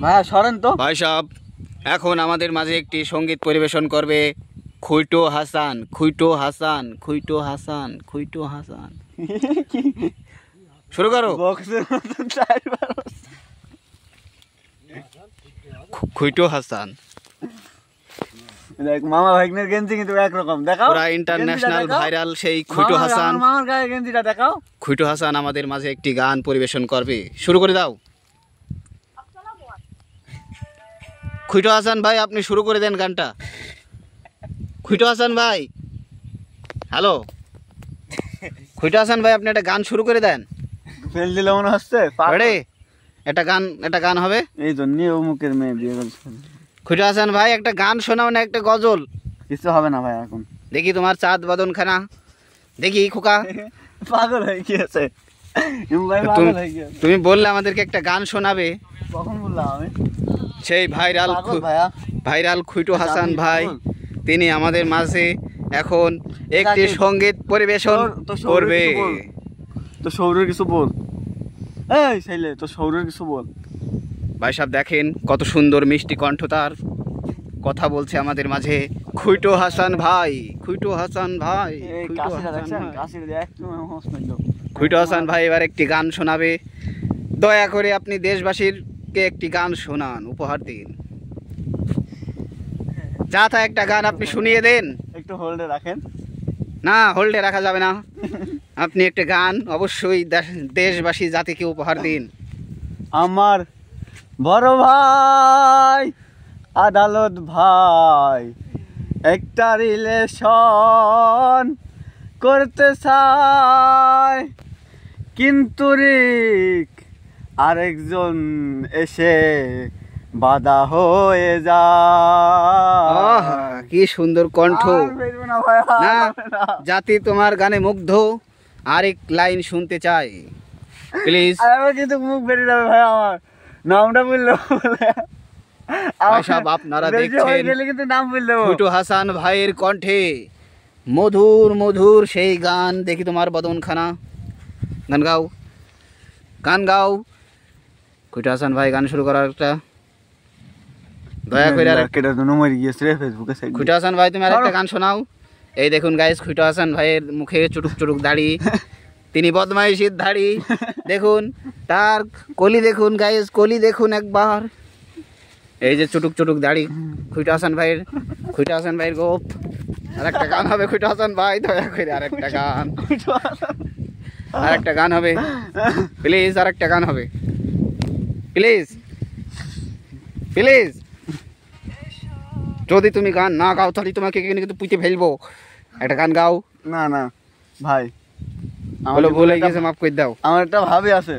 ভাইয়া সরেন তো। ভাই সাহেব এখন আমাদের মাঝে একটি সঙ্গীত পরিবেশন করবে খুইটো হাসান। খুইটো হাসান, খুইটো হাসান, খুইটো হাসান। শুরু করো। বক্সের মতন চারবার খুইটো হাসান। দেখ মামা ভাগ্নের গেঞ্জি কিন্তু একরকম, দেখাও। পুরা ইন্টারন্যাশনাল ভাইরাল সেই খুইটো হাসান। মামার গায়ে গেঞ্জিটা দেখাও। খুইটো হাসান আমাদের মাঝে একটি গান পরিবেশন করবে, শুরু করে দাও। খুইটো হাসান ভাই আপনি শুরু করে দেন গানটা। খুইটো হাসান ভাই, হ্যালো খুইটো হাসান ভাই আপনি একটা গান শুরু করে দেন। ফেল দিলে মনে হচ্ছে রেডি? একটা গান হবে। এই জন্য অমুকের মেয়ে বিয়ে করছে। খুইটো হাসান ভাই একটা গান শোনাও না, একটা গজল। কিছু হবে না ভাই এখন। দেখি তোমার চাঁদ বাদন খানা দেখি খোকা। পাগল হয়ে গিয়েছে ভাই, পাগল হয়ে গিয়েছে। তুমি বললে আমাদেরকে একটা গান শোনাবে। কখন বললাম আমি? সেই ভাইরাল ভাইয়া ভাইরাল খুইটো হাসান ভাই তিনি আমাদের মাঝে এখন একটি সঙ্গীত পরিবেশন করবে। তো সৌরের কিছু বল। এই ছেলে তো সৌরের কিছু বল। ভাই সাহেব দেখেন কত সুন্দর মিষ্টি কণ্ঠ তার, কথা বলছে আমাদের মাঝে। খুইটো হাসান ভাই, খুইটো হাসান ভাই, খুইটো হাসান ভাই এবার একটি গান শোনাবে। দয়া করে আপনি দেশবাসীরকে একটি গান শোনান, উপহার দিন। যা তা একটা গান আপনি শুনিয়ে দেন। একটু হোল্ডে রাখেন। না হোল্ডে রাখা যাবে না, আপনি একটা গান অবশ্যই দেশবাসী জাতিকে উপহার দিন। আমার বড় ভাই আদালত ভাই একটা রিলেশন করতে চায়, কিন্তু রিক আরেকজন এসে বাধা হয়ে যায়। কি সুন্দর কণ্ঠ। না জাতি তোমার গানে মুগ্ধ, আরেক লাইন শুনতে চাই প্লিজ। কিন্তু মুখ বেরিয়ে যাবে ভাই, আমার নামটা বললো আপনারা দেখছেন কিন্তু নাম বললো খুইটো হাসান ভাইয়ের কণ্ঠে মধুর মধুর সেই গান। দেখি তোমার বদন খানা, গান গাও, গান গাও। খুইটো হাসান ভাই গান শুরু করার একটা দয়া করে। খুইটো হাসান ভাই তুমি আরেকটা গান শোনাও। এই দেখুন গাইস খুইটো হাসান ভাইয়ের মুখে চুটুক চুটুক দাড়ি, তিনি বদমাইশির দাড়ি। দেখুন তার কলি দেখুন গাইস, কলি দেখুন একবার। এই যে চুটুক চুটুক দাড়ি খুইটো হাসান ভাইয়ের, খুইটো হাসান ভাইয়ের গোপ। আরেকটা গান হবে খুইটো হাসান ভাই, দয়া করে আরেকটা গান, আরেকটা গান হবে প্লিজ, আরেকটা গান হবে প্লিজ প্লিজ। যদি তুমি গান না গাও তাহলে তোমাকে কিন্তু পুঁতে ফেলবো। একটা গান গাও। না না ভাই, বলে গেছে মাফ করে দাও। আমার একটা ভাবি আছে।